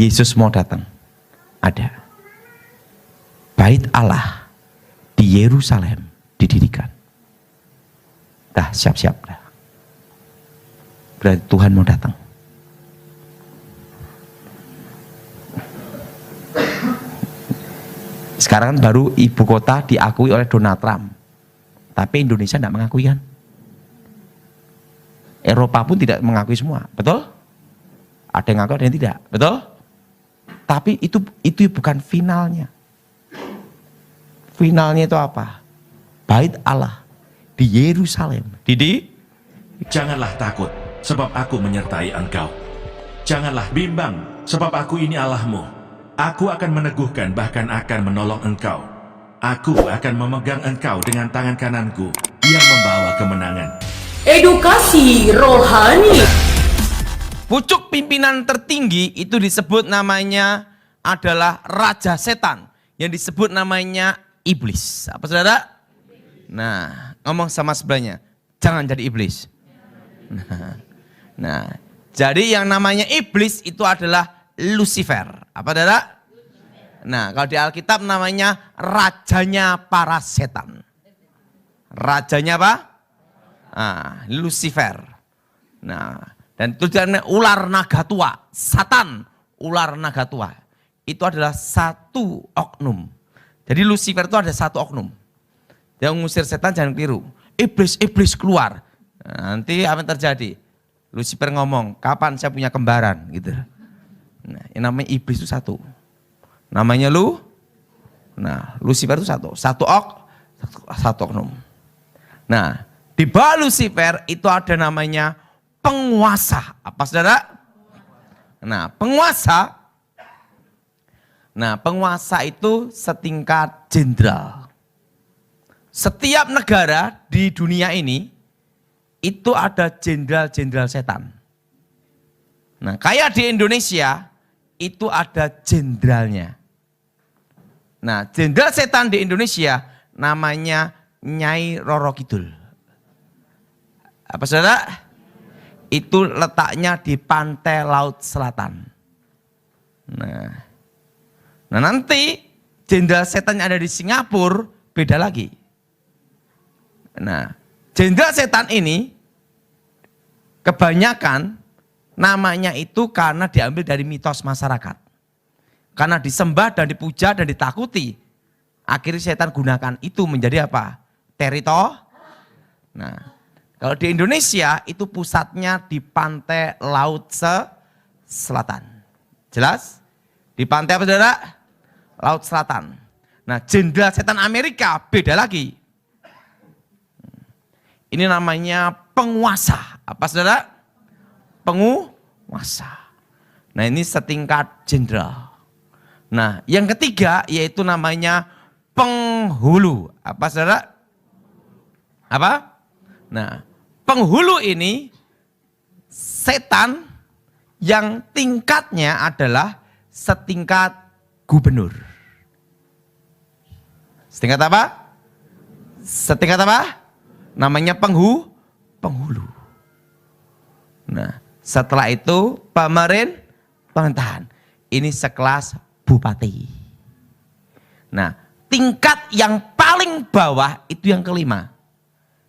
Yesus mau datang. Ada. Bait Allah di Yerusalem didirikan. Dah siap-siap dah. Berarti Tuhan mau datang. Sekarang kan baru ibu kota diakui oleh Donald Trump. Tapi Indonesia tidak mengakui kan. Eropa pun tidak mengakui semua. Betul? Ada yang ngaku, ada yang tidak. Betul? Tapi itu bukan finalnya. Finalnya itu apa? Bait Allah di Yerusalem. Janganlah takut, sebab aku menyertai engkau. Janganlah bimbang, sebab aku ini Allahmu. Aku akan meneguhkan, bahkan akan menolong engkau. Aku akan memegang engkau dengan tangan kananku yang membawa kemenangan. Edukasi rohani. Pucuk pimpinan tertinggi itu disebut namanya adalah Raja Setan. Yang disebut namanya Iblis. Apa saudara? Nah, ngomong sama sebelahnya, jangan jadi iblis. Nah, jadi yang namanya iblis itu adalah Lucifer. Apa saudara? Nah, kalau di Alkitab namanya rajanya para setan. Rajanya apa? Lucifer. Nah, dan tulisannya ular naga tua, Satan, ular naga tua. Itu adalah satu oknum. Jadi Lucifer itu ada satu oknum. Yang mengusir setan jangan keliru. Iblis keluar. Nah, nanti apa yang terjadi? Lucifer ngomong, kapan saya punya kembaran? Gitu. Nah, yang namanya iblis itu satu. Namanya Lucifer itu satu oknum. Nah, di bawah Lucifer itu ada namanya penguasa. Apa saudara? Nah, penguasa itu setingkat jenderal. Setiap negara di dunia ini itu ada jenderal-jenderal setan. Nah, kayak di Indonesia itu ada jenderalnya. Nah, jenderal setan di Indonesia namanya Nyai Roro Kidul. Apa saudara? Itu letaknya di pantai Laut Selatan. Nah nanti jenderal setan yang ada di Singapura beda lagi. Nah, jenderal setan ini kebanyakan namanya itu karena diambil dari mitos masyarakat. Karena disembah dan dipuja dan ditakuti. Akhirnya setan gunakan itu menjadi apa? Nah, kalau di Indonesia itu pusatnya di pantai Laut Selatan. Jelas? Di pantai apa saudara? Laut Selatan. Nah, jenderal setan Amerika beda lagi. Ini namanya penguasa. Apa saudara? Penguasa. Nah, ini setingkat jenderal. Nah, yang ketiga yaitu namanya penghulu. Apa saudara? Apa? Nah, penghulu ini setan yang tingkatnya adalah setingkat gubernur. Setingkat apa? Setingkat apa? Namanya penghulu. Nah, setelah itu pemerintahan. Ini sekelas bupati. Nah, tingkat yang paling bawah itu yang kelima.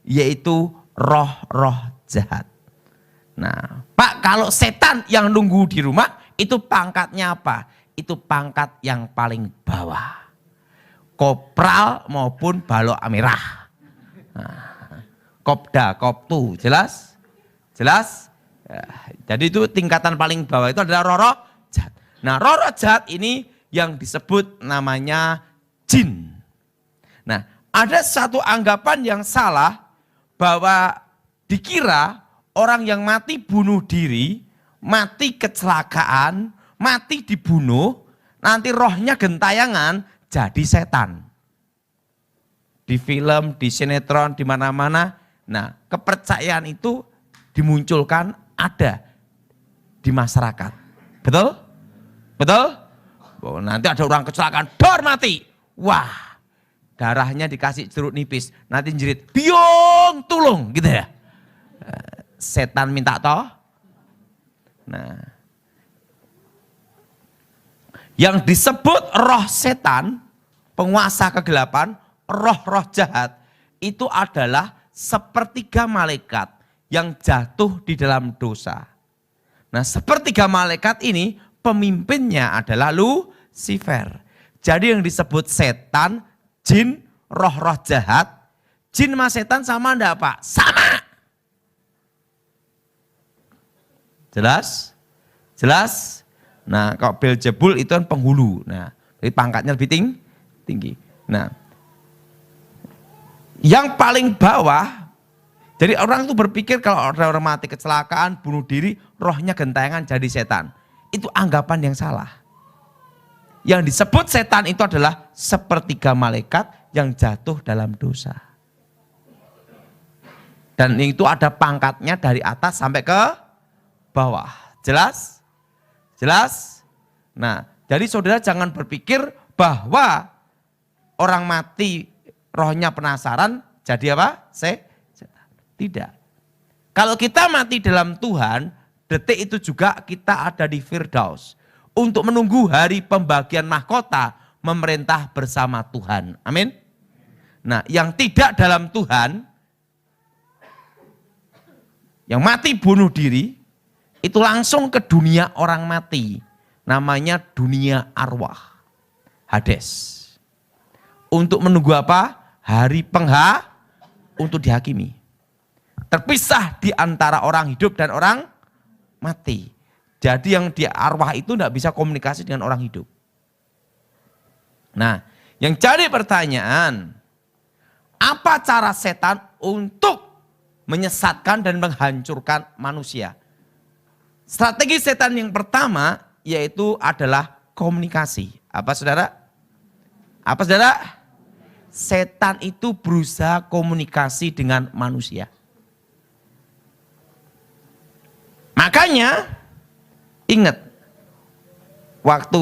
Yaitu roh-roh jahat. Nah, Pak, kalau setan yang nunggu di rumah, itu pangkatnya apa? Itu pangkat yang paling bawah. Kopral maupun balok amirah. Nah, Kopda, Koptu, jelas? Jelas? Ya, jadi itu tingkatan paling bawah itu adalah roh-roh jahat. Nah, roh-roh jahat ini yang disebut namanya jin. Nah, ada satu anggapan yang salah bahwa dikira orang yang mati bunuh diri, mati kecelakaan, mati dibunuh, nanti rohnya gentayangan jadi setan. Di film, di sinetron, di mana-mana. Nah, kepercayaan itu dimunculkan ada di masyarakat. Betul? Betul? Oh, nanti ada orang kecelakaan, dor mati. Wah, darahnya dikasih jeruk nipis. Nanti jerit, biong tulung gitu ya. Setan minta toh. Nah, Yang disebut roh setan, penguasa kegelapan, roh-roh jahat, itu adalah sepertiga malaikat yang jatuh di dalam dosa. Nah, sepertiga malaikat ini pemimpinnya adalah Lucifer. Jadi yang disebut setan, jin, roh-roh jahat, jin sama setan sama enggak Pak? Sama. Jelas? Jelas? Nah, kalau Beelzebul itu kan penghulu. Nah, jadi pangkatnya lebih tinggi. Nah, yang paling bawah, jadi orang itu berpikir kalau orang mati kecelakaan, bunuh diri, rohnya gentengan jadi setan. Itu anggapan yang salah. Yang disebut setan itu adalah sepertiga malaikat yang jatuh dalam dosa. Dan itu ada pangkatnya dari atas sampai ke bawah. Jelas? Jelas? Nah, jadi saudara jangan berpikir bahwa orang mati rohnya penasaran jadi apa? Setan. Tidak. Kalau kita mati dalam Tuhan, detik itu juga kita ada di Firdaus. Untuk menunggu hari pembagian mahkota memerintah bersama Tuhan. Amin. Nah, yang tidak dalam Tuhan, yang mati bunuh diri, itu langsung ke dunia orang mati. Namanya dunia arwah. Hades. Untuk menunggu apa? Hari untuk dihakimi. Terpisah di antara orang hidup dan orang mati. Jadi yang di arwah itu tidak bisa komunikasi dengan orang hidup. Nah, yang jadi pertanyaan, apa cara setan untuk menyesatkan dan menghancurkan manusia? Strategi setan yang pertama yaitu adalah komunikasi. Apa saudara? Apa saudara? Setan itu berusaha komunikasi dengan manusia. Makanya ingat, waktu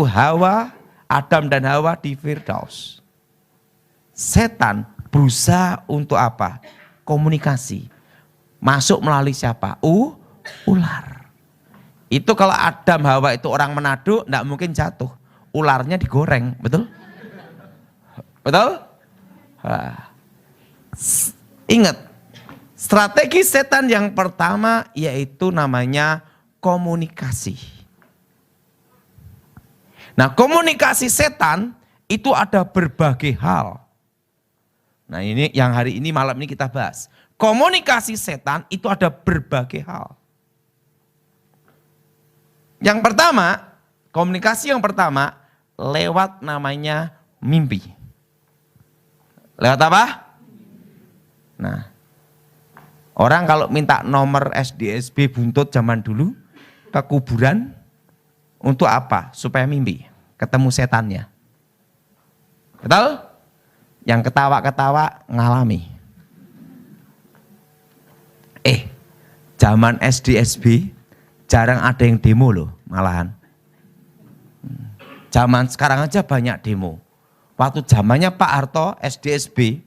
Adam dan Hawa di Firdaus, setan berusaha untuk apa? Komunikasi. Masuk melalui siapa? Ular. Itu kalau Adam Hawa itu orang Manado, enggak mungkin jatuh. Ularnya digoreng, betul? Betul? Ingat, strategi setan yang pertama yaitu namanya komunikasi. Nah, komunikasi setan itu ada berbagai hal. Nah, ini yang hari ini malam ini kita bahas. Komunikasi setan itu ada berbagai hal. Yang pertama, komunikasi yang pertama lewat namanya mimpi. Lewat apa? Nah, orang kalau minta nomor SDSB buntut zaman dulu ke kuburan untuk apa? Supaya mimpi, ketemu setannya. Betul? Yang ketawa-ketawa ngalami. Zaman SDSB jarang ada yang demo loh malahan. Zaman sekarang aja banyak demo. Waktu zamannya Pak Harto SDSB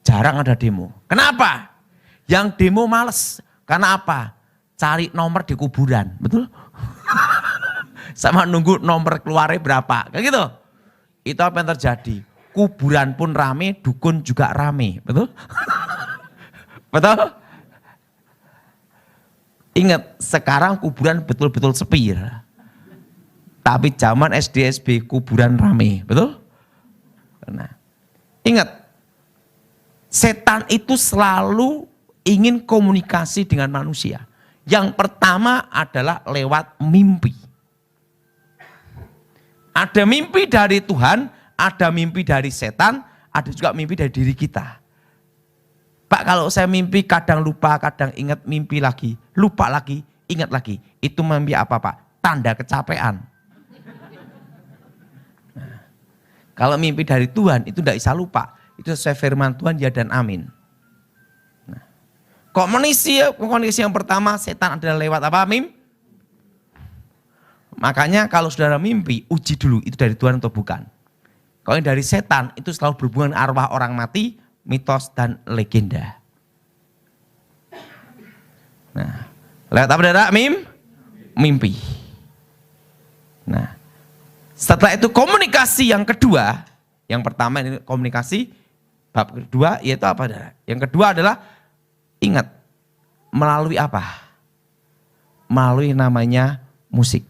jarang ada demo. Kenapa? Yang demo males. Karena apa? Cari nomor di kuburan, betul? Sama nunggu nomor keluarnya berapa, kayak gitu. Itu apa yang terjadi? Kuburan pun rame, dukun juga rame, betul? Betul? Ingat, sekarang kuburan betul-betul sepi ya. Tapi zaman SDSB kuburan rame, betul? Nah, ingat, setan itu selalu ingin komunikasi dengan manusia. Yang pertama adalah lewat mimpi. Ada mimpi dari Tuhan, ada mimpi dari setan, ada juga mimpi dari diri kita. Pak, kalau saya mimpi kadang lupa, kadang ingat, mimpi lagi, lupa lagi, ingat lagi. Itu mimpi apa Pak? Tanda kecapean. Nah, kalau mimpi dari Tuhan itu tidak bisa lupa. Itu sesuai firman Tuhan, ya dan amin. Nah, komunikasi yang pertama setan adalah lewat apa? Makanya kalau saudara mimpi, uji dulu itu dari Tuhan atau bukan. Kalau yang dari setan itu selalu berhubungan arwah orang mati, mitos dan legenda. Nah, lewat apa saudara? Mimpi. Nah, Setelah itu komunikasi yang kedua, yang pertama ini komunikasi, bab kedua yaitu apa? Saudara? Yang kedua adalah ingat melalui apa? Melalui namanya musik.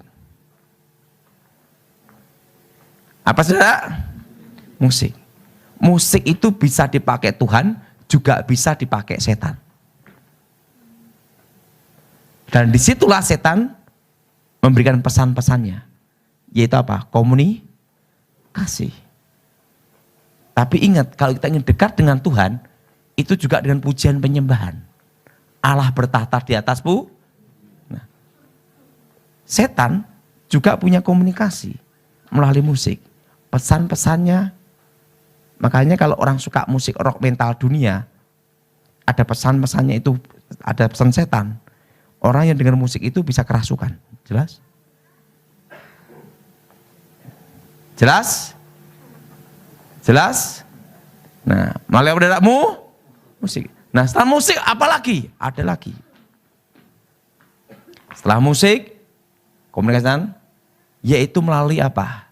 Apa saudara? Musik. Musik itu bisa dipakai Tuhan, juga bisa dipakai setan. Dan disitulah setan memberikan pesan-pesannya. Yaitu apa? Komunikasi. Tapi ingat, kalau kita ingin dekat dengan Tuhan, itu juga dengan pujian penyembahan. Allah bertahta di atasmu. Nah, setan juga punya komunikasi melalui musik. Pesan-pesannya, makanya kalau orang suka musik rock mental dunia, ada pesan-pesannya itu, ada pesan setan. Orang yang dengar musik itu bisa kerasukan. Jelas? Jelas? Jelas? Nah, melalui saudaramu musik. Nah, setelah musik apa lagi? Ada lagi. Setelah musik, komunikasi, yaitu melalui apa?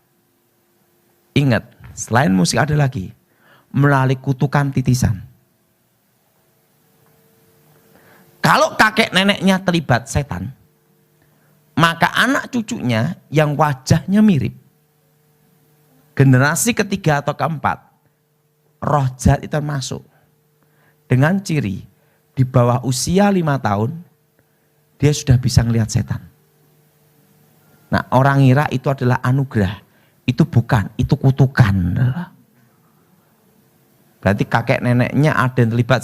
Ingat, selain musik ada lagi. Melalui kutukan titisan. Kalau kakek neneknya terlibat setan, maka anak cucunya yang wajahnya mirip, generasi ketiga atau keempat, roh jahat itu masuk. Dengan ciri di bawah usia 5 tahun, dia sudah bisa ngelihat setan. Nah, orang ngira itu adalah anugerah. Itu bukan, itu kutukan. Berarti kakek neneknya ada yang terlibat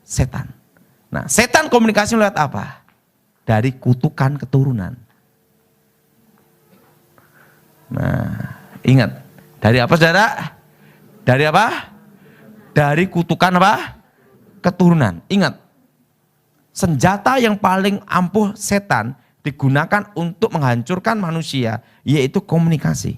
setan. Nah, setan komunikasi lewat apa? Dari kutukan keturunan. Nah, ingat, dari apa saudara? Dari apa? Dari kutukan apa? Keturunan. Ingat, senjata yang paling ampuh setan digunakan untuk menghancurkan manusia, yaitu komunikasi.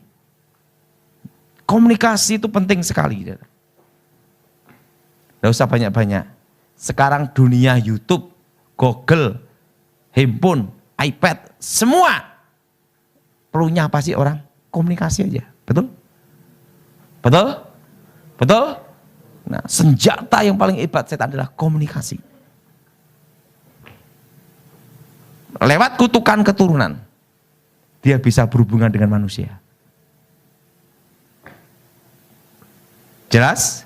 Komunikasi itu penting sekali. Tidak usah banyak-banyak. Sekarang dunia YouTube, Google, handphone, iPad, semua perlunya apa sih orang? Komunikasi aja, betul? Betul? Betul? Nah, senjata yang paling hebat setan adalah komunikasi. Lewat kutukan keturunan, dia bisa berhubungan dengan manusia. Jelas?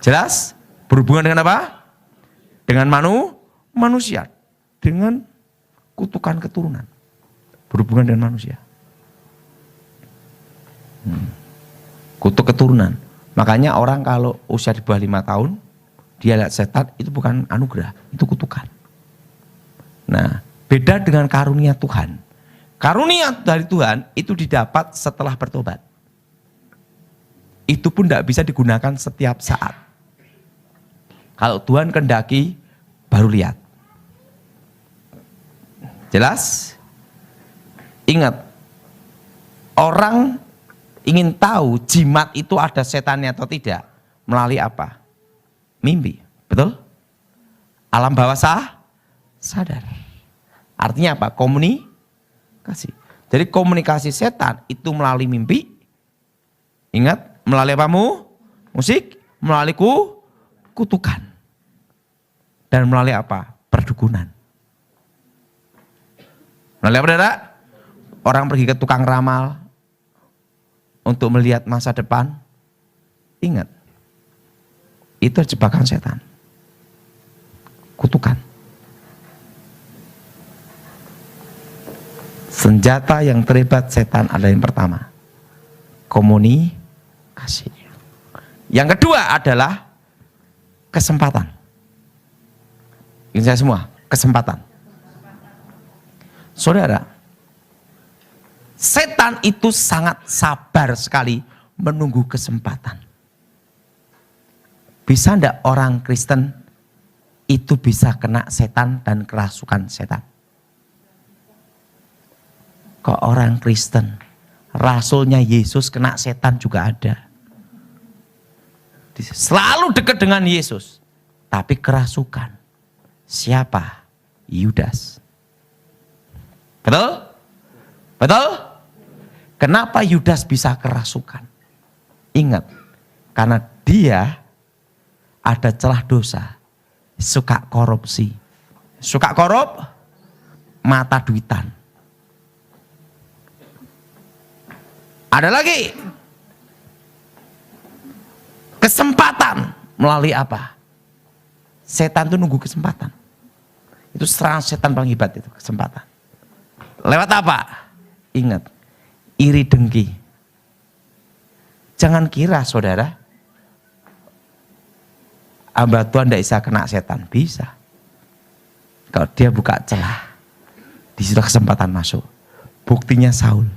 Jelas? Berhubungan dengan apa? Dengan manusia. Dengan kutukan keturunan. Berhubungan dengan manusia. Kutuk keturunan. Makanya orang kalau usia di bawah 5 tahun, dia lihat setan, itu bukan anugerah, itu kutukan. Nah, beda dengan karunia Tuhan. Karunia dari Tuhan itu didapat setelah bertobat. Itu pun tidak bisa digunakan setiap saat. Kalau Tuhan kehendaki, baru lihat. Jelas? Ingat, orang ingin tahu jimat itu ada setannya atau tidak. Melalui apa? Mimpi. Betul? Alam bawah sadar. Artinya apa? Komunikasi. Jadi komunikasi setan itu melalui mimpi. Ingat, melalui apa? Musik. Melalui kutukan. Dan melalui apa? Perdukunan. Melalui apa, saudara? Orang pergi ke tukang ramal untuk melihat masa depan. Ingat, itu jebakan setan. Kutukan. Senjata yang terhebat setan adalah yang pertama, komunikasi. Yang kedua adalah kesempatan. Ini saya semua, kesempatan. Saudara, setan itu sangat sabar sekali menunggu kesempatan. Bisa enggak orang Kristen itu bisa kena setan dan kerasukan setan? Kok orang Kristen, rasulnya Yesus kena setan juga ada. Selalu dekat dengan Yesus, tapi kerasukan. Siapa? Yudas. Betul? Betul? Kenapa Yudas bisa kerasukan? Ingat, karena dia ada celah dosa, suka korupsi, suka mata duitan. Ada lagi kesempatan melalui apa? Setan itu nunggu kesempatan. Itu serangan setan paling hebat itu, kesempatan. Lewat apa? Ingat, iri dengki. Jangan kira saudara, hamba Tuhan tidak bisa kena setan. Bisa. Kalau dia buka celah, disitulah kesempatan masuk. Buktinya Saul.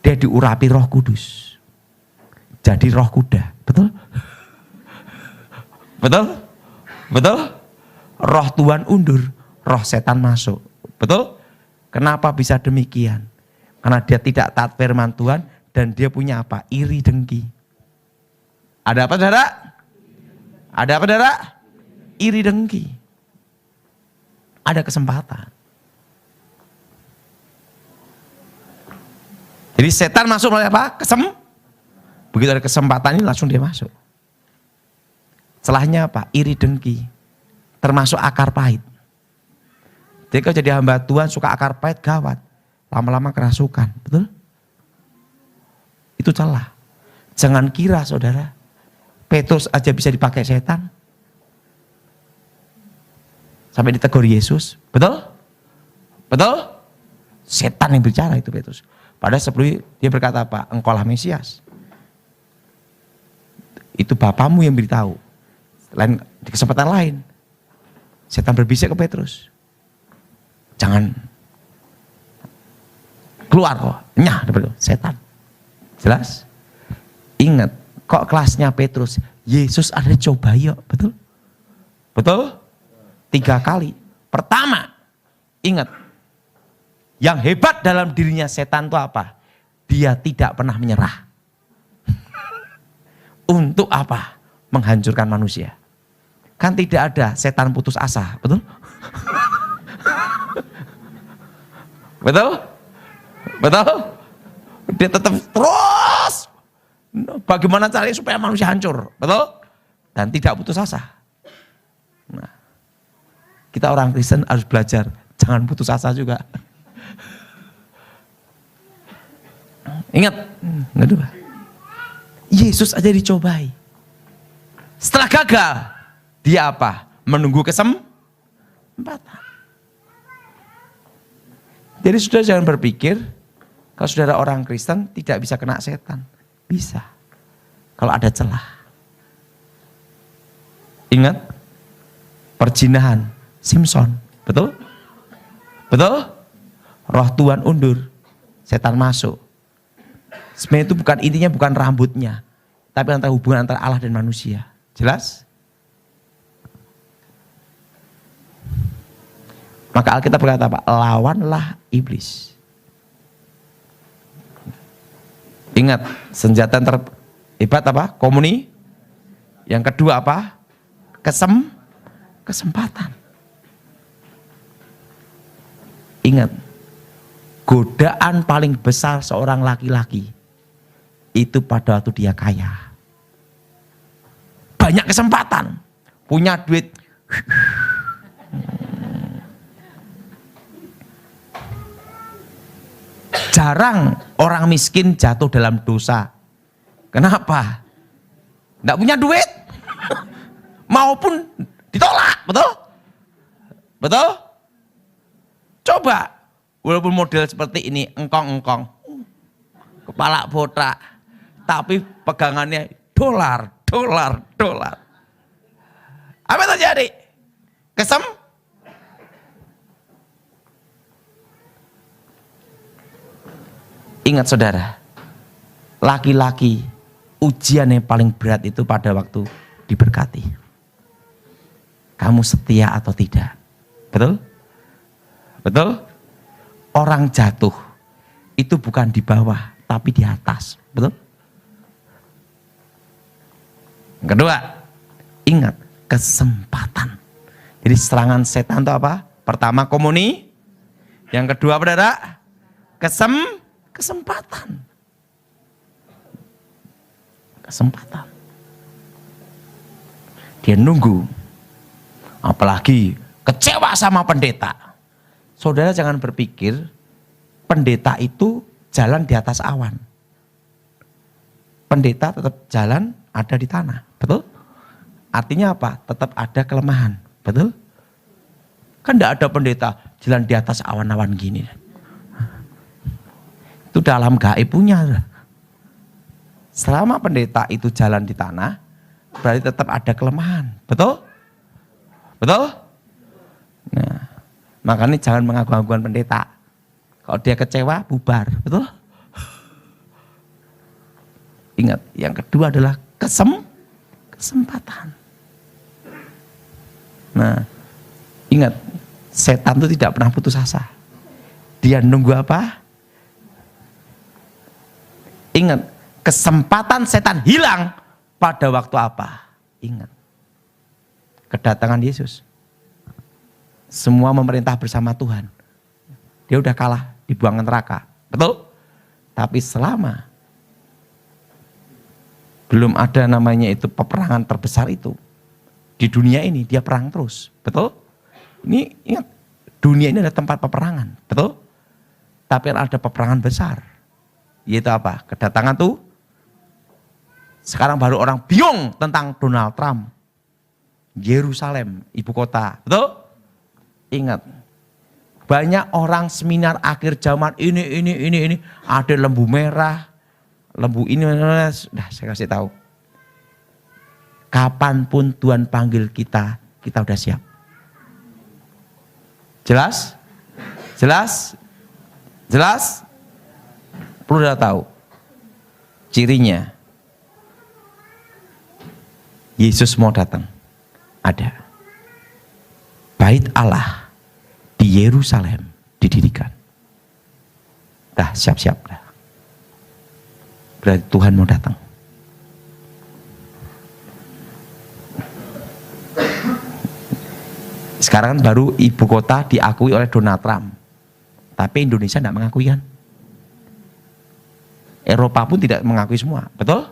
Dia diurapi Roh Kudus. Jadi roh kuda. Betul? Betul? Betul? Roh Tuhan undur, roh setan masuk. Betul? Kenapa bisa demikian? Karena dia tidak taat firman Tuhan dan dia punya apa? Iri dengki. Ada apa, saudara? Ada apa, saudara? Iri dengki. Ada kesempatan. Jadi setan masuk melalui apa? Begitu ada kesempatan ini langsung dia masuk. Celahnya apa? Iri dengki. Termasuk akar pahit. Jadi kalau jadi hamba Tuhan suka akar pahit gawat. Lama-lama kerasukan. Betul? Itu celah. Jangan kira saudara, Petrus aja bisa dipakai setan. Sampai ditegur Yesus. Betul? Betul? Setan yang bicara itu Petrus. Padahal sebelum dia berkata apa? Engkaulah Mesias. Itu Bapamu yang beritahu. Lain di kesempatan lain, setan berbisik ke Petrus. Jangan keluar kok. Nyah, setan. Jelas? Ingat, kok kelasnya Petrus? Yesus ada coba yuk. Betul? Betul? 3 kali. Pertama, ingat. Yang hebat dalam dirinya setan itu apa? Dia tidak pernah menyerah. Untuk apa? Menghancurkan manusia. Kan tidak ada setan putus asa, betul? Betul? Betul? Dia tetap terus. Bagaimana caranya supaya manusia hancur, betul? Dan tidak putus asa. Nah, kita orang Kristen harus belajar, jangan putus asa juga. Ingat, kedua, Yesus aja dicobai. Setelah gagal, dia apa? Menunggu kesempatan. Jadi saudara jangan berpikir, kalau saudara orang Kristen tidak bisa kena setan. Bisa. Kalau ada celah. Ingat, perjinahan Simson. Betul? Betul? Roh Tuhan undur, setan masuk. Sebenarnya itu bukan, intinya bukan rambutnya, tapi antara hubungan antara Allah dan manusia. Jelas? Maka Alkitab berkata apa? Lawanlah iblis. Ingat, senjata terhebat apa? Komuni. Yang kedua apa? Kesempatan. Ingat, godaan paling besar seorang laki-laki itu pada waktu dia kaya. Banyak kesempatan, punya duit. Jarang orang miskin jatuh dalam dosa. Kenapa? Tidak punya duit. Maupun ditolak, betul? Betul? Coba, walaupun model seperti ini, engkong-engkong, kepala botak, tapi pegangannya dolar. Apa yang terjadi? Ingat saudara, laki-laki ujian yang paling berat itu pada waktu diberkati. Kamu setia atau tidak? Betul? Betul? Orang jatuh itu bukan di bawah, tapi di atas. Betul? Yang kedua, ingat kesempatan. Jadi serangan setan itu apa? Pertama komuni. Yang kedua apa, saudara? Kesempatan. Kesempatan. Dia nunggu. Apalagi kecewa sama pendeta. Saudara jangan berpikir pendeta itu jalan di atas awan. Pendeta tetap jalan ada di tanah. Betul? Artinya apa? Tetap ada kelemahan. Betul? Kan tidak ada pendeta jalan di atas awan-awan gini. Itu dalam gaib punya. Selama pendeta itu jalan di tanah, berarti tetap ada kelemahan. Betul? Betul? Nah, makanya jangan mengagung-agungkan pendeta. Kalau dia kecewa, bubar. Betul? Ingat, yang kedua adalah kesempatan. Nah, ingat, setan itu tidak pernah putus asa. Dia nunggu apa? Ingat, kesempatan setan hilang pada waktu apa? Ingat, kedatangan Yesus. Semua memerintah bersama Tuhan. Dia udah kalah, dibuang ke neraka. Betul? Tapi selama belum ada namanya itu peperangan terbesar itu, di dunia ini dia perang terus. Betul? Ini ingat, dunia ini adalah tempat peperangan. Betul? Tapi ada peperangan besar. Yaitu apa? Kedatangan tuh. Sekarang baru orang bingung tentang Donald Trump. Yerusalem, ibu kota. Betul? Ingat. Banyak orang seminar akhir zaman ini. Ada lembu merah. Lembu ini. Sudah saya kasih tahu. Kapanpun Tuhan panggil kita udah siap. Jelas? Jelas? Jelas? Perlu udah tahu. Cirinya. Yesus mau datang. Ada. Bait Allah di Yerusalem didirikan. Dah siap-siap dah. Berarti Tuhan mau datang. Sekarang kan baru ibu kota diakui oleh Donald Trump. Tapi Indonesia tidak mengakui kan. Eropa pun tidak mengakui semua. Betul?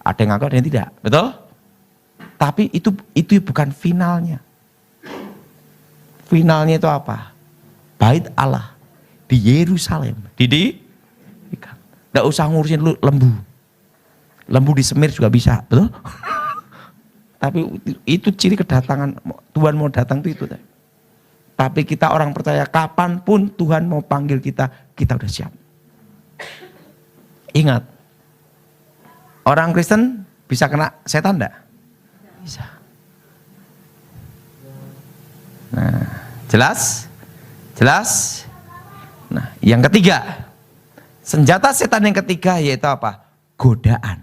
Ada yang ngaku, ada yang tidak. Betul? Tapi itu bukan finalnya. Finalnya itu apa? Bait Allah di Yerusalem. Tidak usah ngurusin lembu. Lembu di semir juga bisa. Betul? Tapi itu ciri kedatangan Tuhan mau datang itu. Tapi kita orang percaya kapanpun Tuhan mau panggil kita udah siap. Ingat, orang Kristen bisa kena setan enggak? Bisa. Nah, jelas? Jelas? Nah, yang ketiga, senjata setan yang ketiga yaitu apa? Godaan.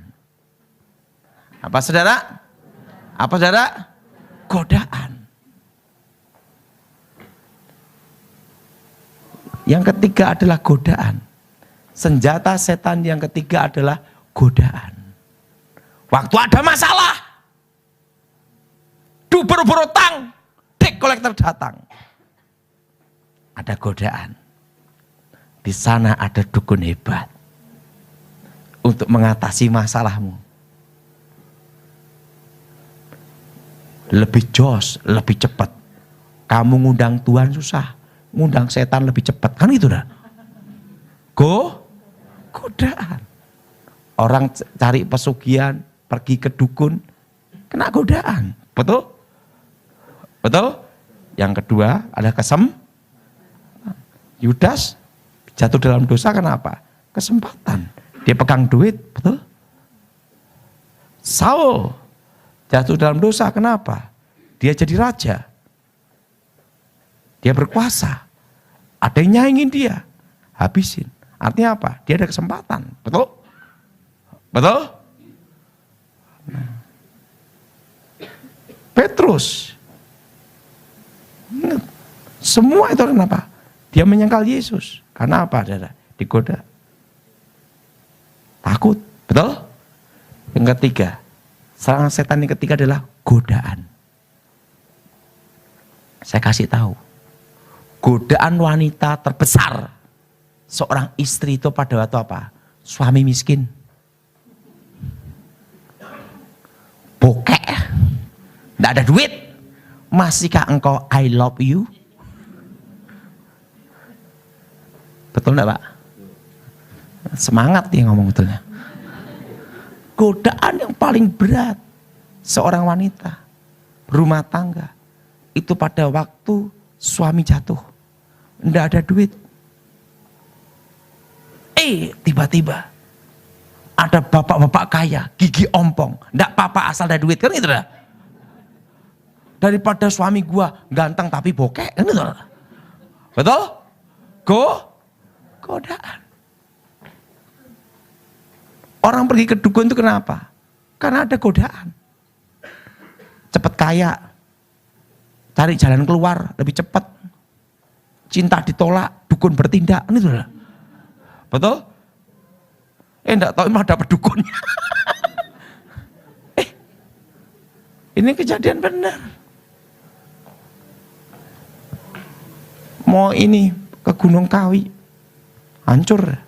Apa saudara? Apa saudara? Godaan. Yang ketiga adalah godaan. Senjata setan yang ketiga adalah godaan. Waktu ada masalah, berutang, debt collector datang. Ada godaan. Di sana ada dukun hebat untuk mengatasi masalahmu. Lebih jos, lebih cepat. Kamu ngundang Tuhan susah, ngundang setan lebih cepat. Kan gitu dah. Godaan. Orang cari pesugihan, pergi ke dukun, kena godaan. Betul? Betul? Yang kedua ada Yudas jatuh dalam dosa kenapa? Kesempatan. Dia pegang duit, betul? Saul jatuh dalam dosa kenapa? Dia jadi raja. Dia berkuasa. Ada yang nyaingin dia, habisin. Artinya apa? Dia ada kesempatan. Betul? Betul? Nah. Petrus. Semua itu kenapa? Dia menyangkal Yesus. Karena apa? Digoda. Takut. Betul? Yang ketiga. Serangan setan yang ketiga adalah godaan. Saya kasih tahu. Godaan wanita terbesar seorang istri itu pada waktu apa? Suami miskin. Bokek. Tidak ada duit. Masihkah engkau I love you? Betul enggak, Pak? Semangat dia ngomong betulnya. Godaan yang paling berat seorang wanita rumah tangga itu pada waktu suami jatuh, enggak ada duit. Tiba-tiba ada bapak-bapak kaya, gigi ompong, enggak apa-apa asal ada duit, kan gitu dah. Daripada suami gua ganteng tapi bokek, kan gitu dah. Betul? Godaan. Orang pergi ke dukun itu kenapa? Karena ada godaan. Cepat kaya, cari jalan keluar lebih cepat. Cinta ditolak, dukun bertindak, ini sudah. Betul? Enggak tahu emang dapat dukunnya. Ini kejadian benar. Mau ini ke Gunung Kawi, hancur.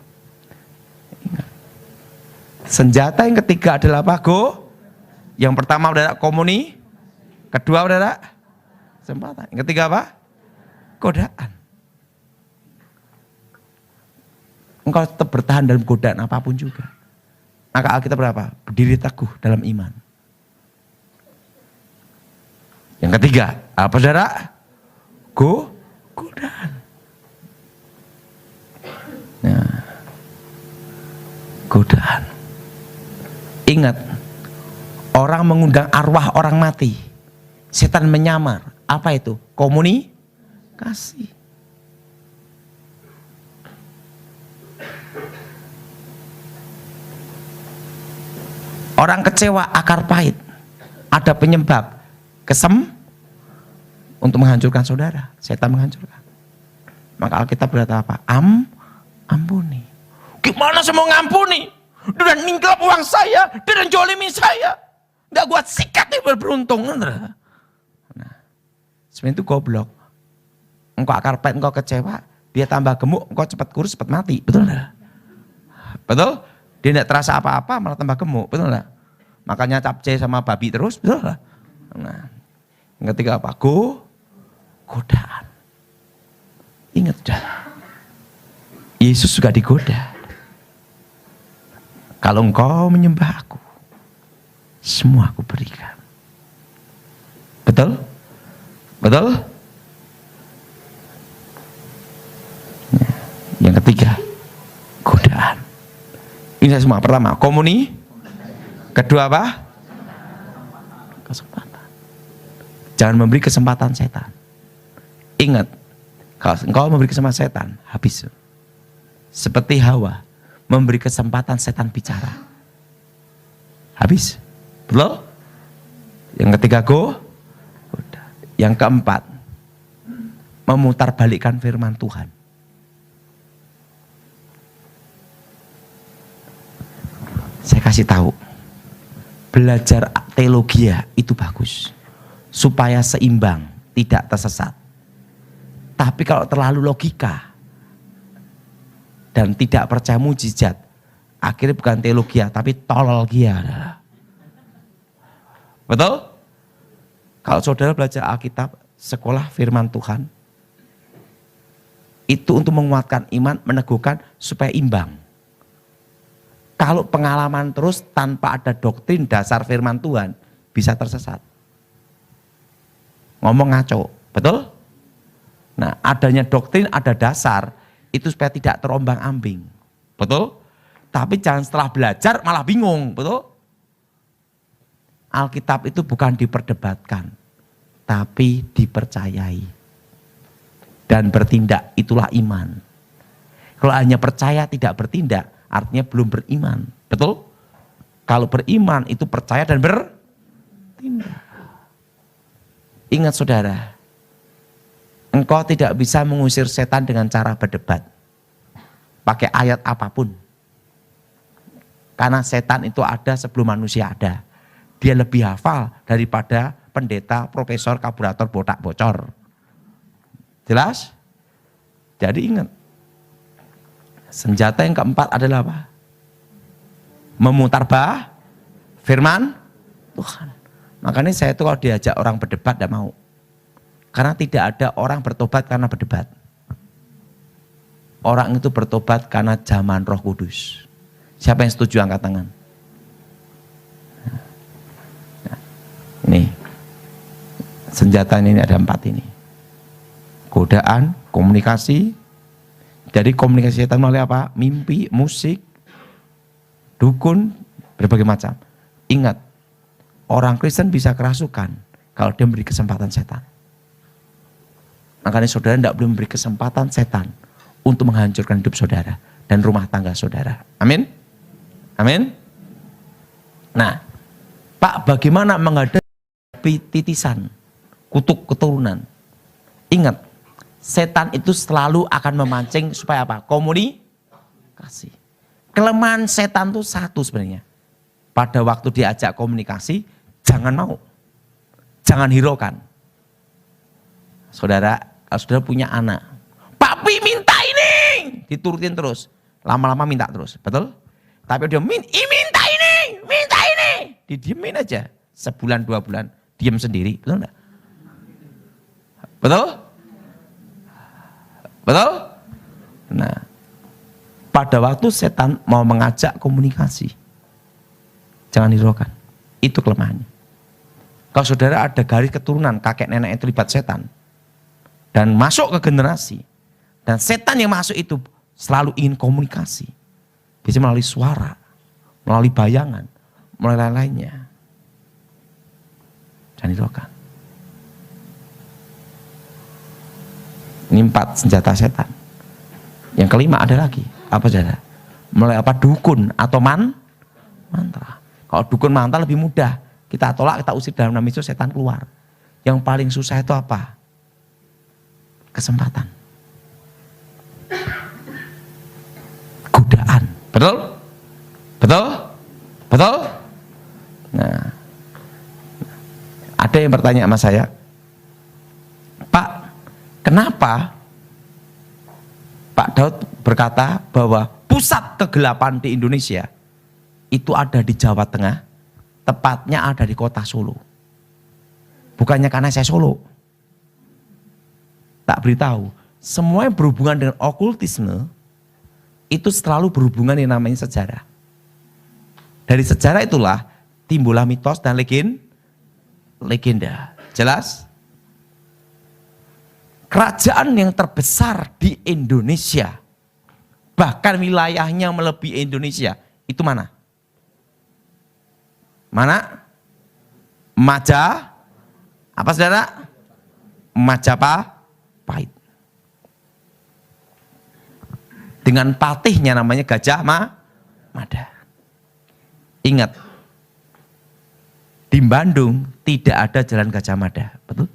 Senjata yang ketiga adalah apa? Yang pertama adalah komuni, kedua adalah kesempatan, yang ketiga apa? Godaan. Engkau tetap bertahan dalam godaan apapun juga. Maka Alkitab berapa? Berdiri teguh dalam iman. Yang ketiga, apa saudara? Godaan. Nah, godaan. Ingat, orang mengundang arwah orang mati. Setan menyamar. Apa itu? Komunikasi. Orang kecewa, akar pahit. Ada penyebab. Untuk menghancurkan saudara. Setan menghancurkan. Maka Alkitab berkata apa? Ampuni. Gimana saya mau ngampuni? Dia udah ningklap uang saya, dia udah jolimi saya. Nggak gua sikat dia beruntung. Nah, sebenarnya itu goblok. Engkau akar pahit, engkau kecewa, dia tambah gemuk, engkau cepat kurus, cepat mati. Betul nggak? Betul? Dia nggak terasa apa-apa, malah tambah gemuk. Betul nggak? Makanya capcay sama babi terus. Betul nggak? Nah, yang ketiga apa? Godaan. Ingat dah. Yesus juga digoda. Kalau engkau menyembah aku, semua aku berikan. Betul? Betul? Nah, yang ketiga, godaan. Ini semua. Pertama, komuni. Kedua apa? Kesempatan. Jangan memberi kesempatan setan. Ingat, kalau engkau memberi kesempatan setan, habis. Seperti Hawa memberi kesempatan setan bicara, habis. Betul? Yang ketiga yang keempat, memutarbalikkan firman Tuhan. Saya kasih tahu, belajar teologi itu bagus supaya seimbang, tidak tersesat. Tapi kalau terlalu logika dan tidak percaya mujizat, akhirnya bukan teologi tapi tololgia. Betul? Kalau saudara belajar Alkitab, sekolah firman Tuhan, itu untuk menguatkan iman, meneguhkan supaya imbang. Kalau pengalaman terus tanpa ada doktrin dasar firman Tuhan, bisa tersesat. Ngomong ngaco, betul? Nah, adanya doktrin, ada dasar, itu supaya tidak terombang-ambing. Betul? Tapi jangan setelah belajar malah bingung, betul? Alkitab itu bukan diperdebatkan, tapi dipercayai. Dan bertindak, itulah iman. Kalau hanya percaya tidak bertindak, artinya belum beriman. Betul? Kalau beriman itu percaya dan bertindak. Ingat saudara, engkau tidak bisa mengusir setan dengan cara berdebat. Pakai ayat apapun. Karena setan itu ada sebelum manusia ada. Dia lebih hafal daripada pendeta, profesor, kaburator, botak, bocor. Jelas? Jadi ingat. Senjata yang keempat adalah apa? Memutar firman Tuhan. Makanya saya itu kalau diajak orang berdebat tidak mau. Karena tidak ada orang bertobat karena berdebat. Orang itu bertobat karena zaman Roh Kudus. Siapa yang setuju angkat tangan? Nah, ini senjata ini ada 4 ini. Godaan, komunikasi. Jadi komunikasi setan melalui apa? Mimpi, musik, dukun, berbagai macam. Ingat, orang Kristen bisa kerasukan kalau dia memberi kesempatan setan. Makanya saudara tidak boleh memberi kesempatan setan untuk menghancurkan hidup saudara dan rumah tangga saudara. Amin? Amin? Nah, Pak, bagaimana menghadapi titisan, kutuk keturunan? Ingat, setan itu selalu akan memancing supaya apa? Komunikasi. Kelemahan setan itu satu sebenarnya. Pada waktu diajak komunikasi, jangan mau. Jangan hiraukan. Saudara punya anak. Papi minta ini. Diturutin terus. Lama-lama minta terus. Betul? Tapi dia minta ini. Minta ini. Didiemin aja. Sebulan, 2 bulan. Diam sendiri. Betul enggak? Betul? Betul? Nah, pada waktu setan mau mengajak komunikasi, jangan hiraukan. Itu kelemahannya. Kalau saudara ada garis keturunan kakek nenek yang terlibat setan dan masuk ke generasi, dan setan yang masuk itu selalu ingin komunikasi, bisa melalui suara, melalui bayangan, melalui lain-lainnya. Jangan hiraukan. Ini 4 senjata setan. Yang kelima ada lagi. Apa saudara? Mulai apa? Dukun atau mantra. Kalau dukun mantra lebih mudah. Kita tolak, kita usir dalam nama Yesus, setan keluar. Yang paling susah itu apa? Kesempatan. Godaan. Betul? Betul? Betul? Nah, ada yang bertanya sama saya, Pak, kenapa Pak Daud berkata bahwa pusat kegelapan di Indonesia itu ada di Jawa Tengah, tepatnya ada di kota Solo. Bukannya karena saya Solo. Tak beritahu, semua yang berhubungan dengan okultisme itu selalu berhubungan yang namanya sejarah. Dari sejarah itulah timbullah mitos dan legenda. Jelas? Kerajaan yang terbesar di Indonesia, bahkan wilayahnya melebihi Indonesia, itu mana? Mana? Apa saudara? Majapahit. Dengan patihnya namanya Gajah Mada. Ingat, di Bandung tidak ada jalan Gajah Mada, betul?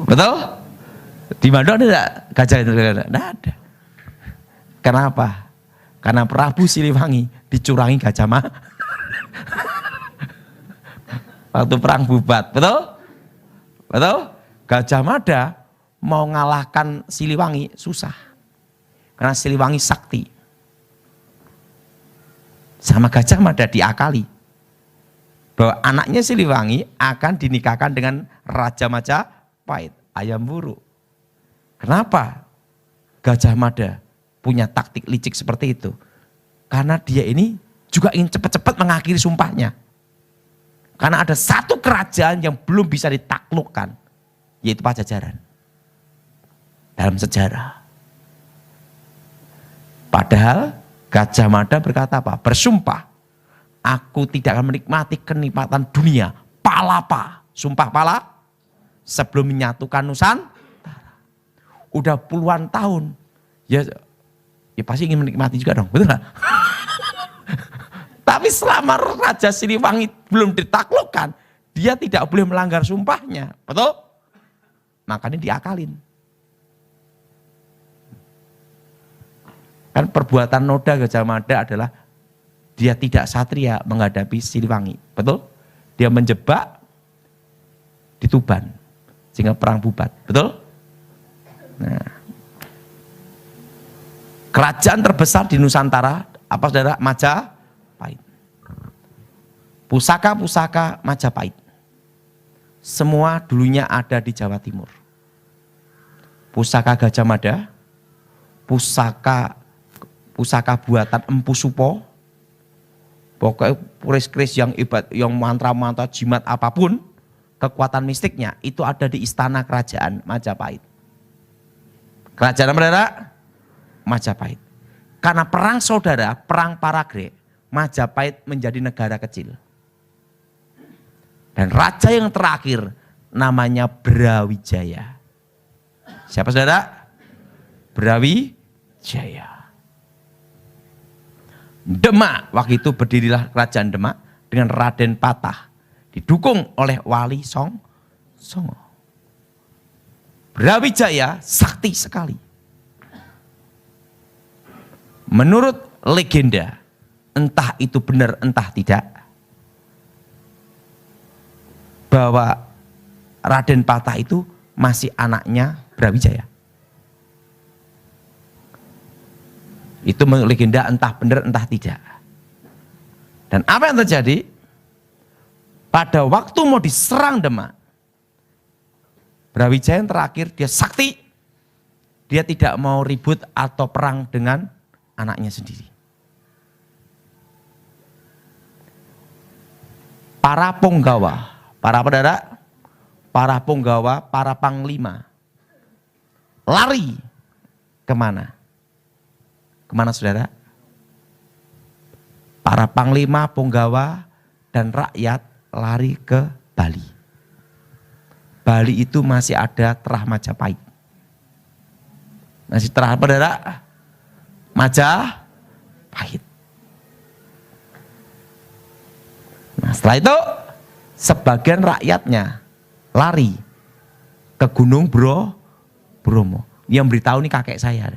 Betul? Di Bandung ada tidak gajah itu? Tidak ada. Kenapa? Karena Prabu Siliwangi dicurangi Gajah Mada. Waktu perang Bubat, betul? Betul? Gajah Mada mau ngalahkan Siliwangi susah. Karena Siliwangi sakti. Sama Gajah Mada diakali. Bahwa anaknya Siliwangi akan dinikahkan dengan Raja Majapahit, ayam buruk. Kenapa Gajah Mada punya taktik licik seperti itu? Karena dia ini juga ingin cepat-cepat mengakhiri sumpahnya. Karena ada satu kerajaan yang belum bisa ditaklukkan, yaitu Pajajaran. Dalam sejarah. Padahal Gajah Mada berkata apa? Bersumpah, aku tidak akan menikmati kenikmatan dunia. Palapa, sumpah pala, sebelum menyatukan Nusantara. Udah puluhan tahun, ya pasti ingin menikmati juga dong, betul nggak? Tapi selama Raja Siliwangi belum ditaklukkan, dia tidak boleh melanggar sumpahnya, betul? Makanya diakalin. Kan perbuatan noda Gajah Mada adalah dia tidak satria menghadapi Siliwangi, betul? Dia menjebak di Tuban sehingga perang bubat, betul? Nah, kerajaan terbesar di Nusantara apa saudara? Majapahit. Pusaka-pusaka Majapahit semua dulunya ada di Jawa Timur. Pusaka Gajah Mada, pusaka buatan Empu Supo, pokoknya keris-keris yang ibadah, yang mantra-mantra, jimat apapun, kekuatan mistiknya itu ada di istana kerajaan Majapahit. Kerajaan apa saudara? Majapahit. Karena perang saudara, perang Paragrek, Majapahit menjadi negara kecil. Dan raja yang terakhir namanya Brawijaya. Siapa saudara? Brawijaya. Demak, waktu itu berdirilah kerajaan Demak dengan Raden Patah, didukung oleh Wali Songo. Brawijaya sakti sekali. Menurut legenda, entah itu benar entah tidak, bahwa Raden Patah itu masih anaknya Brawijaya. Itu menurut legenda, entah benar entah tidak. Dan apa yang terjadi? Pada waktu mau diserang Demak, Brawijaya yang terakhir dia sakti. Dia tidak mau ribut atau perang dengan anaknya sendiri. Para punggawa, para saudara, para punggawa, para panglima lari kemana? Kemana saudara? Para panglima, punggawa, dan rakyat lari ke Bali. Bali itu masih ada terah Majapahit. Masih terah apa saudara? Majapahit. Nah setelah itu sebagian rakyatnya lari ke Gunung Bromo. Yang beritahu ini kakek saya.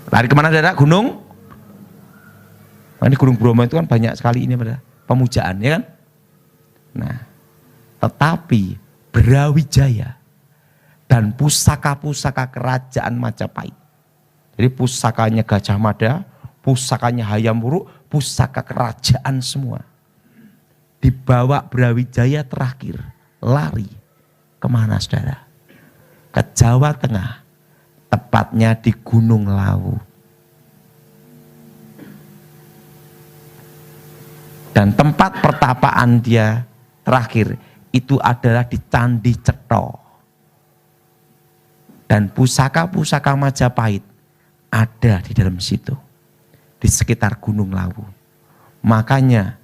Lari kemana saudara? Gunung. Nah, ini Gunung Bromo itu kan banyak sekali ini pada pemujaan, ya kan? Nah, tetapi Brawijaya dan pusaka-pusaka kerajaan Majapahit. Jadi pusakanya Gajah Mada, pusakanya Hayam Wuruk, pusaka kerajaan semua. Dibawa Brawijaya terakhir, lari kemana saudara? Ke Jawa Tengah, tepatnya di Gunung Lawu. Dan tempat pertapaan dia terakhir itu adalah di Candi Cetha. Dan pusaka-pusaka Majapahit ada di dalam situ, di sekitar Gunung Lawu. Makanya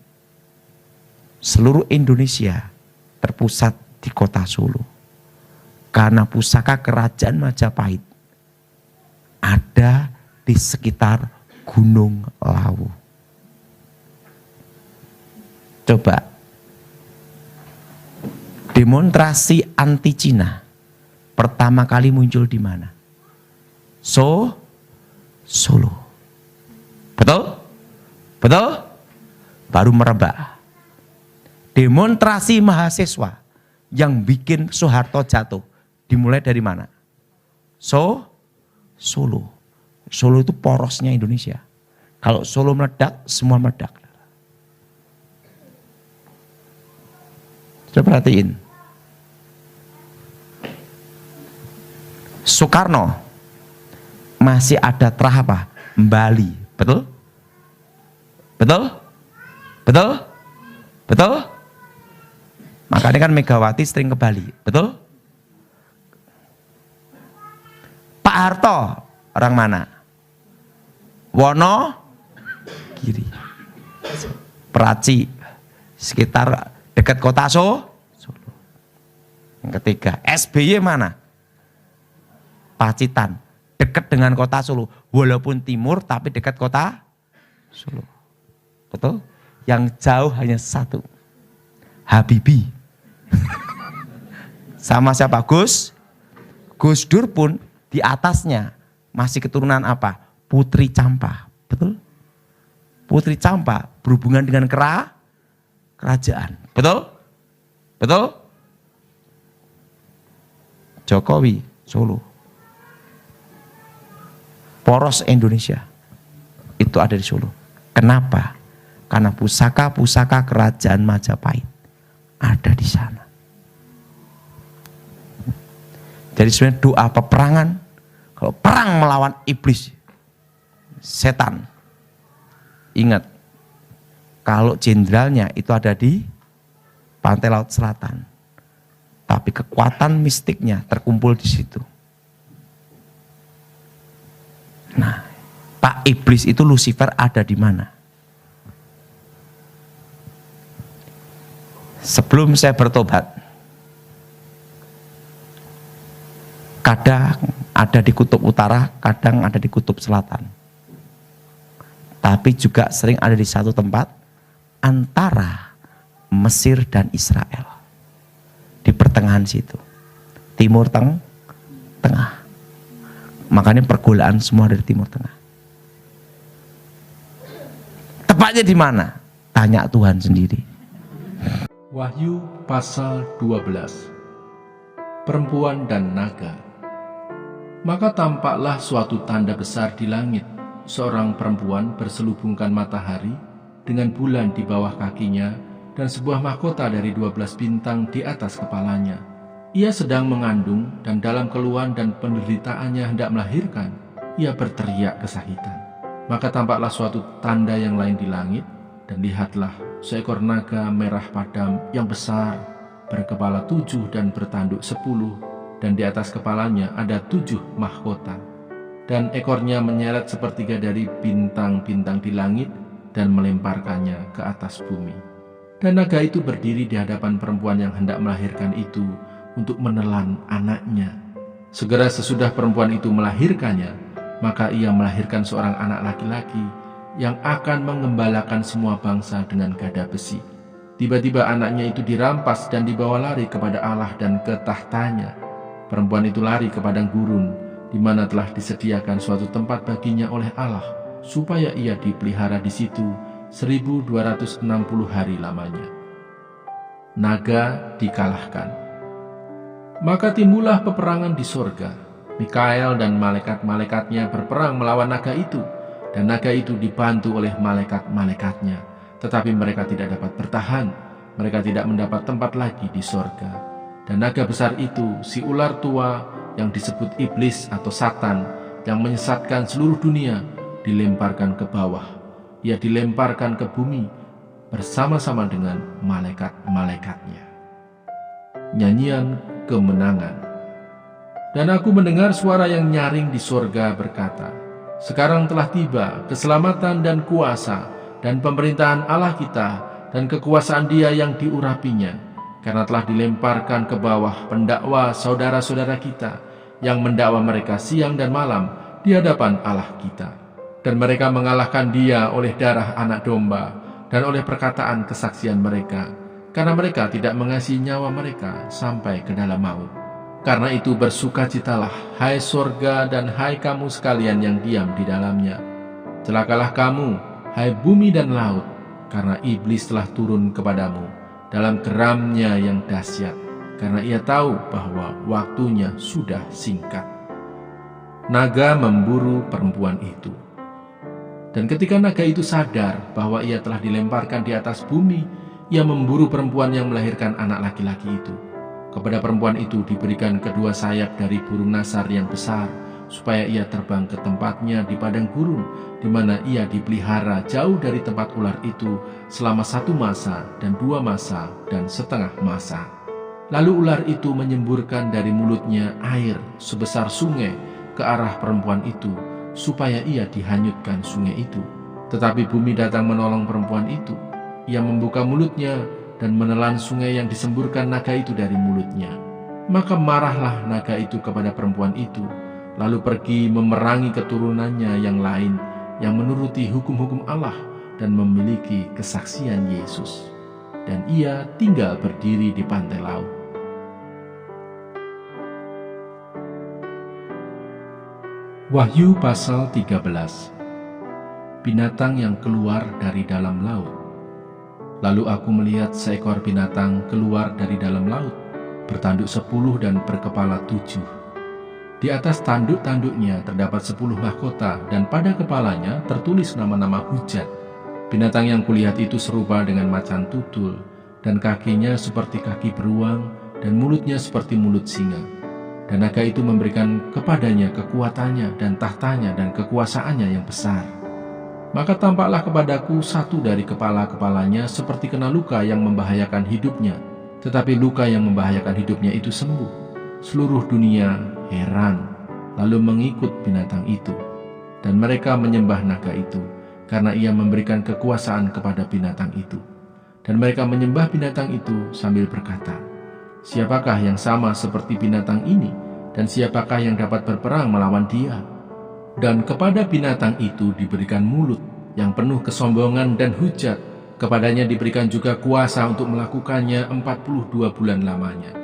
seluruh Indonesia terpusat di kota Solo. Karena pusaka kerajaan Majapahit ada di sekitar Gunung Lawu. Coba, demonstrasi anti Cina pertama kali muncul di mana? Solo. Betul? Betul? Baru merebak. Demonstrasi mahasiswa yang bikin Soeharto jatuh dimulai dari mana? Solo. Solo itu porosnya Indonesia. Kalau Solo meledak, semua meledak. Coba perhatiin. Soekarno masih ada terah apa? Bali. Betul? Betul? Betul? Betul? Makanya kan Megawati sering ke Bali. Betul? Pak Harto orang mana? Wonogiri. Peraci. Sekitar dekat kota Solo. Yang ketiga, SBY mana? Pacitan, dekat dengan kota Solo. Walaupun timur tapi dekat kota Solo. Betul? Yang jauh hanya satu. Habibie. Sama siapa? Gus Dur pun di atasnya masih keturunan apa? Putri Campa. Betul? Putri Campa berhubungan dengan kerajaan. Betul? Betul? Jokowi, Solo. Poros Indonesia itu ada di Solo. Kenapa? Karena pusaka-pusaka kerajaan Majapahit ada di sana. Jadi sebenarnya doa peperangan, kalau perang melawan iblis, setan, ingat, kalau jenderalnya itu ada di pantai laut selatan, tapi kekuatan mistiknya terkumpul di situ. Nah, Pak Iblis itu Lucifer ada di mana? Sebelum saya bertobat, kadang ada di kutub utara, kadang ada di kutub selatan. Tapi juga sering ada di satu tempat antara Mesir dan Israel. Di pertengahan situ. Timur Tengah. Makanya pergulaan semua dari Timur Tengah. Tepatnya di mana? Tanya Tuhan sendiri. Wahyu pasal 12. Perempuan dan naga. Maka tampaklah suatu tanda besar di langit, seorang perempuan berselubungkan matahari dengan bulan di bawah kakinya dan sebuah mahkota dari 12 bintang di atas kepalanya. Ia sedang mengandung dan dalam keluhan dan penderitaannya hendak melahirkan, ia berteriak kesakitan. Maka tampaklah suatu tanda yang lain di langit, dan lihatlah seekor naga merah padam yang besar, berkepala 7 dan bertanduk 10, dan di atas kepalanya ada 7 mahkota. Dan ekornya menyeret sepertiga dari bintang-bintang di langit dan melemparkannya ke atas bumi. Dan naga itu berdiri di hadapan perempuan yang hendak melahirkan itu untuk menelan anaknya. Segera sesudah perempuan itu melahirkannya, maka ia melahirkan seorang anak laki-laki yang akan mengembalakan semua bangsa dengan gada besi. Tiba-tiba anaknya itu dirampas dan dibawa lari kepada Allah dan ke tahtanya. Perempuan itu lari ke padang gurun, di mana telah disediakan suatu tempat baginya oleh Allah, supaya ia dipelihara di situ 1260 hari lamanya. Naga dikalahkan. Maka timbullah peperangan di sorga. Mikael dan malaikat-malaikatnya berperang melawan naga itu, dan naga itu dibantu oleh malaikat-malaikatnya. Tetapi mereka tidak dapat bertahan, mereka tidak mendapat tempat lagi di sorga. Dan naga besar itu, si ular tua yang disebut iblis atau satan, yang menyesatkan seluruh dunia, dilemparkan ke bawah. Ia dilemparkan ke bumi bersama-sama dengan malaikat-malaikatnya. Nyanyian kemenangan. Dan aku mendengar suara yang nyaring di sorga berkata, sekarang telah tiba keselamatan dan kuasa dan pemerintahan Allah kita dan kekuasaan Dia yang diurapinya, karena telah dilemparkan ke bawah pendakwa saudara-saudara kita yang mendakwa mereka siang dan malam di hadapan Allah kita. Dan mereka mengalahkan Dia oleh darah anak domba dan oleh perkataan kesaksian mereka, karena mereka tidak mengasihi nyawa mereka sampai ke dalam maut. Karena itu bersukacitalah, hai sorga dan hai kamu sekalian yang diam di dalamnya. Celakalah kamu, hai bumi dan laut, karena iblis telah turun kepadamu dalam geramnya yang dahsyat, karena ia tahu bahwa waktunya sudah singkat. Naga memburu perempuan itu. Dan ketika naga itu sadar bahwa ia telah dilemparkan di atas bumi, ia memburu perempuan yang melahirkan anak laki-laki itu. Kepada perempuan itu diberikan kedua sayap dari burung nasar yang besar, supaya ia terbang ke tempatnya di padang gurun, di mana ia dipelihara jauh dari tempat ular itu selama 1 masa dan 2 masa dan setengah masa. Lalu ular itu menyemburkan dari mulutnya air sebesar sungai ke arah perempuan itu, supaya ia dihanyutkan sungai itu. Tetapi bumi datang menolong perempuan itu. Ia membuka mulutnya dan menelan sungai yang disemburkan naga itu dari mulutnya. Maka marahlah naga itu kepada perempuan itu, lalu pergi memerangi keturunannya yang lain, yang menuruti hukum-hukum Allah dan memiliki kesaksian Yesus. Dan ia tinggal berdiri di pantai laut. Wahyu pasal 13. Binatang yang keluar dari dalam laut. Lalu aku melihat seekor binatang keluar dari dalam laut, bertanduk 10 dan berkepala 7. Di atas tanduk-tanduknya terdapat 10 mahkota, dan pada kepalanya tertulis nama-nama hujat. Binatang yang kulihat itu serupa dengan macan tutul, dan kakinya seperti kaki beruang, dan mulutnya seperti mulut singa. Dan naga itu memberikan kepadanya kekuatannya dan tahtanya dan kekuasaannya yang besar. Maka tampaklah kepadaku satu dari kepala-kepalanya seperti kena luka yang membahayakan hidupnya, tetapi luka yang membahayakan hidupnya itu sembuh. Seluruh dunia heran, lalu mengikut binatang itu. Dan mereka menyembah naga itu, karena ia memberikan kekuasaan kepada binatang itu. Dan mereka menyembah binatang itu sambil berkata, "Siapakah yang sama seperti binatang ini, dan siapakah yang dapat berperang melawan dia?" Dan kepada binatang itu diberikan mulut yang penuh kesombongan dan hujat. Kepadanya diberikan juga kuasa untuk melakukannya 42 bulan lamanya.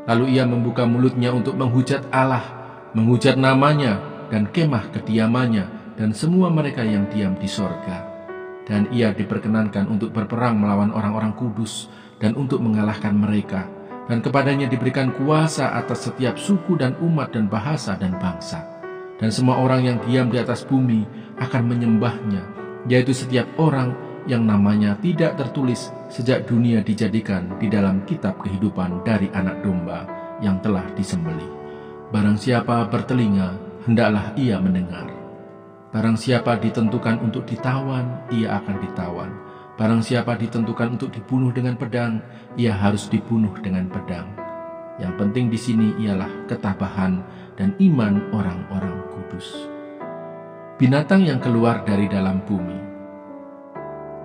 Lalu ia membuka mulutnya untuk menghujat Allah, menghujat namanya dan kemah kediamannya dan semua mereka yang diam di sorga. Dan ia diperkenankan untuk berperang melawan orang-orang kudus dan untuk mengalahkan mereka. Dan kepadanya diberikan kuasa atas setiap suku dan umat dan bahasa dan bangsa. Dan semua orang yang diam di atas bumi akan menyembahnya, yaitu setiap orang yang namanya tidak tertulis sejak dunia dijadikan di dalam kitab kehidupan dari Anak Domba yang telah disembelih. Barang siapa bertelinga, hendaklah ia mendengar. Barang siapa ditentukan untuk ditawan, ia akan ditawan. Barang siapa ditentukan untuk dibunuh dengan pedang, ia harus dibunuh dengan pedang. Yang penting di sini ialah ketabahan dan iman orang-orang kudus. Binatang yang keluar dari dalam bumi.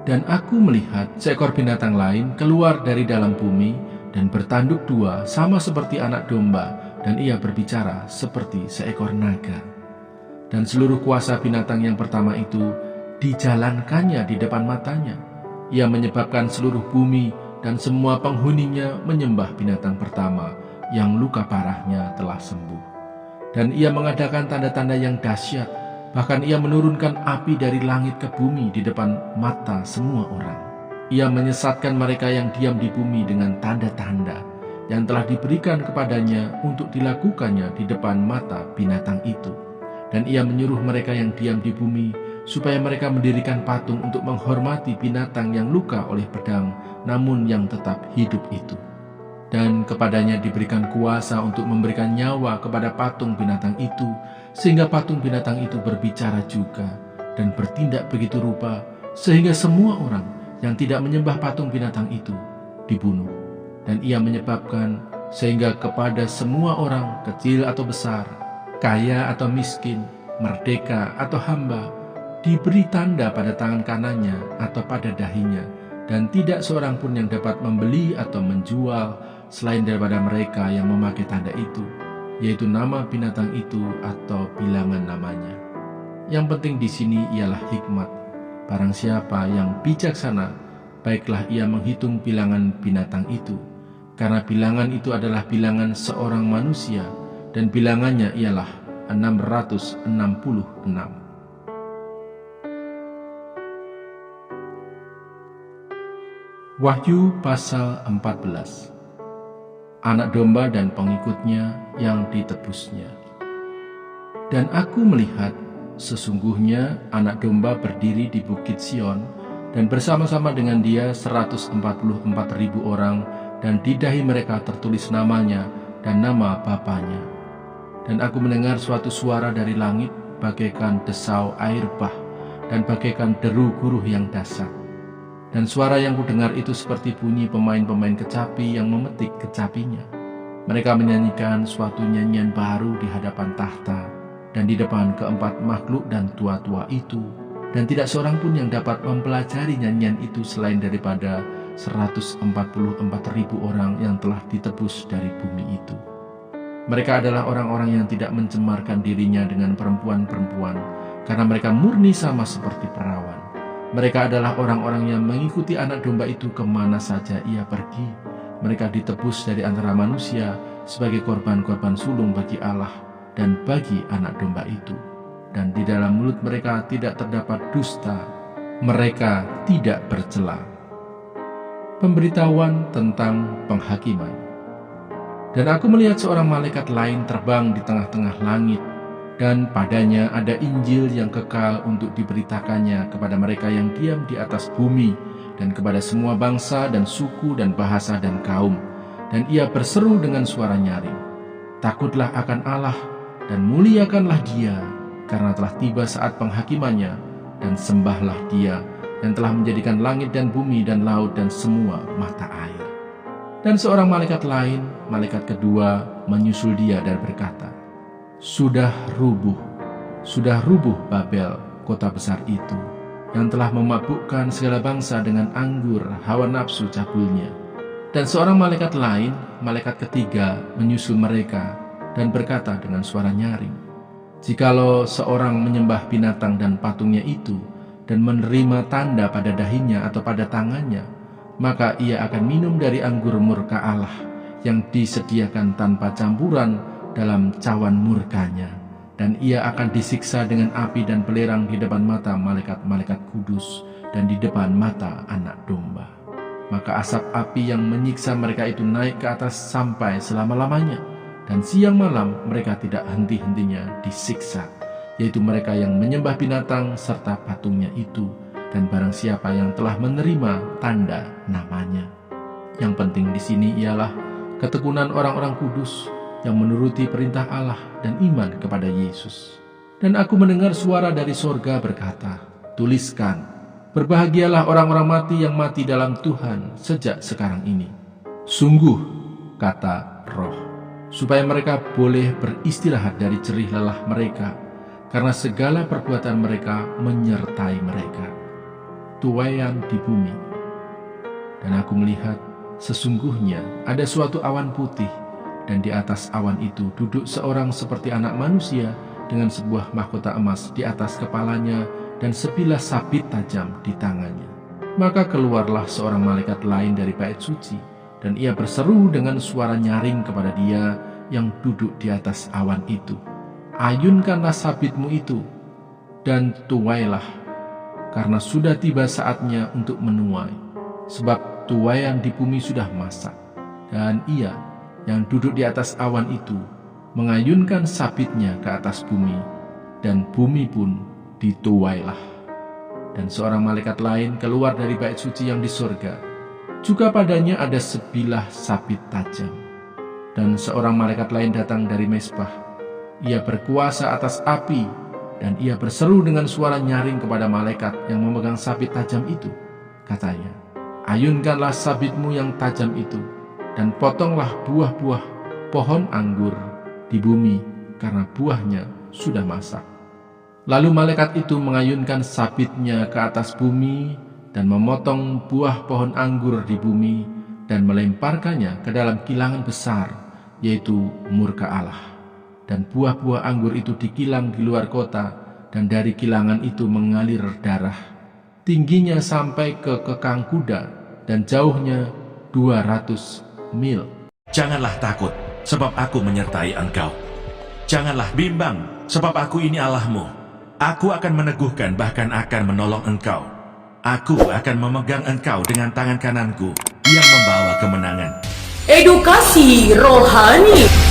Dan aku melihat seekor binatang lain keluar dari dalam bumi dan bertanduk 2 sama seperti anak domba, dan ia berbicara seperti seekor naga. Dan seluruh kuasa binatang yang pertama itu dijalankannya di depan matanya. Ia menyebabkan seluruh bumi dan semua penghuninya menyembah binatang pertama yang luka parahnya telah sembuh. Dan ia mengadakan tanda-tanda yang dahsyat. Bahkan ia menurunkan api dari langit ke bumi di depan mata semua orang. Ia menyesatkan mereka yang diam di bumi dengan tanda-tanda yang telah diberikan kepadanya untuk dilakukannya di depan mata binatang itu. Dan ia menyuruh mereka yang diam di bumi supaya mereka mendirikan patung untuk menghormati binatang yang luka oleh pedang, namun yang tetap hidup itu. Dan kepadanya diberikan kuasa untuk memberikan nyawa kepada patung binatang itu, sehingga patung binatang itu berbicara juga dan bertindak begitu rupa, sehingga semua orang yang tidak menyembah patung binatang itu dibunuh. Dan ia menyebabkan sehingga kepada semua orang, kecil atau besar, kaya atau miskin, merdeka atau hamba, diberi tanda pada tangan kanannya atau pada dahinya, dan tidak seorang pun yang dapat membeli atau menjual selain daripada mereka yang memakai tanda itu, yaitu nama binatang itu atau bilangan namanya. Yang penting di sini ialah hikmat. Barang siapa yang bijaksana, baiklah ia menghitung bilangan binatang itu, karena bilangan itu adalah bilangan seorang manusia, dan bilangannya ialah 666. Wahyu pasal 14. Anak domba dan pengikutnya yang ditebusnya. Dan aku melihat, sesungguhnya anak domba berdiri di bukit Sion, dan bersama-sama dengan dia 144.000 orang, dan di dahi mereka tertulis namanya dan nama Bapanya. Dan aku mendengar suatu suara dari langit, bagaikan desau air bah, dan bagaikan deru guruh yang dahsyat. Dan suara yang kudengar itu seperti bunyi pemain-pemain kecapi yang memetik kecapinya. Mereka menyanyikan suatu nyanyian baru di hadapan tahta dan di depan keempat makhluk dan tua-tua itu. Dan tidak seorang pun yang dapat mempelajari nyanyian itu selain daripada 144.000 orang yang telah ditebus dari bumi itu. Mereka adalah orang-orang yang tidak mencemarkan dirinya dengan perempuan-perempuan, karena mereka murni sama seperti perawan. Mereka adalah orang-orang yang mengikuti anak domba itu kemana saja ia pergi. Mereka ditebus dari antara manusia sebagai korban-korban sulung bagi Allah dan bagi anak domba itu. Dan di dalam mulut mereka tidak terdapat dusta. Mereka tidak bercela. Pemberitahuan tentang penghakiman. Dan aku melihat seorang malaikat lain terbang di tengah-tengah langit, dan padanya ada Injil yang kekal untuk diberitakannya kepada mereka yang diam di atas bumi, dan kepada semua bangsa dan suku dan bahasa dan kaum. Dan ia berseru dengan suara nyaring, "Takutlah akan Allah, dan muliakanlah Dia, karena telah tiba saat penghakimannya, dan sembahlah Dia, yang telah menjadikan langit dan bumi dan laut dan semua mata air." Dan seorang malaikat lain, malaikat kedua, menyusul dia dan berkata, sudah rubuh Babel, kota besar itu, yang telah memabukkan segala bangsa dengan anggur hawa nafsu cabulnya." Dan seorang malaikat lain, malaikat ketiga, menyusul mereka dan berkata dengan suara nyaring, "Jikalau seorang menyembah binatang dan patungnya itu, dan menerima tanda pada dahinya atau pada tangannya, maka ia akan minum dari anggur murka Allah yang disediakan tanpa campuran dalam cawan murkanya, dan ia akan disiksa dengan api dan belerang di depan mata malaikat-malaikat kudus dan di depan mata Anak Domba. Maka asap api yang menyiksa mereka itu naik ke atas sampai selama-lamanya, dan siang malam mereka tidak henti-hentinya disiksa, yaitu mereka yang menyembah binatang serta patungnya itu, dan barang siapa yang telah menerima tanda namanya. Yang penting di sini ialah ketekunan orang-orang kudus yang menuruti perintah Allah dan iman kepada Yesus. Dan aku mendengar suara dari sorga berkata, "Tuliskan, berbahagialah orang-orang mati yang mati dalam Tuhan sejak sekarang ini. Sungguh," kata Roh, "supaya mereka boleh beristirahat dari jerih lelah mereka, karena segala perbuatan mereka menyertai mereka." Tuaian di bumi. Dan aku melihat, sesungguhnya ada suatu awan putih, dan di atas awan itu duduk seorang seperti anak manusia dengan sebuah mahkota emas di atas kepalanya dan sebilah sabit tajam di tangannya. Maka keluarlah seorang malaikat lain dari bait suci, dan ia berseru dengan suara nyaring kepada dia yang duduk di atas awan itu, "Ayunkanlah sabitmu itu, dan tuailah, karena sudah tiba saatnya untuk menuai, sebab tuaian di bumi sudah masak." Dan ia yang duduk di atas awan itu mengayunkan sabitnya ke atas bumi, dan bumi pun dituailah. Dan seorang malaikat lain keluar dari bait suci yang di sorga, juga padanya ada sebilah sabit tajam. Dan seorang malaikat lain datang dari mezbah, ia berkuasa atas api, dan ia berseru dengan suara nyaring kepada malaikat yang memegang sabit tajam itu. Katanya, "Ayunkanlah sabitmu yang tajam itu, dan potonglah buah-buah pohon anggur di bumi, karena buahnya sudah masak." Lalu malaikat itu mengayunkan sabitnya ke atas bumi, dan memotong buah pohon anggur di bumi, dan melemparkannya ke dalam kilangan besar, yaitu murka Allah. Dan buah-buah anggur itu dikilang di luar kota, dan dari kilangan itu mengalir darah. Tingginya sampai ke kekang kuda, dan jauhnya 200 mil. Janganlah takut, sebab aku menyertai engkau. Janganlah bimbang, sebab aku ini Allahmu. Aku akan meneguhkan, bahkan akan menolong engkau. Aku akan memegang engkau dengan tangan kananku yang membawa kemenangan. Edukasi rohani.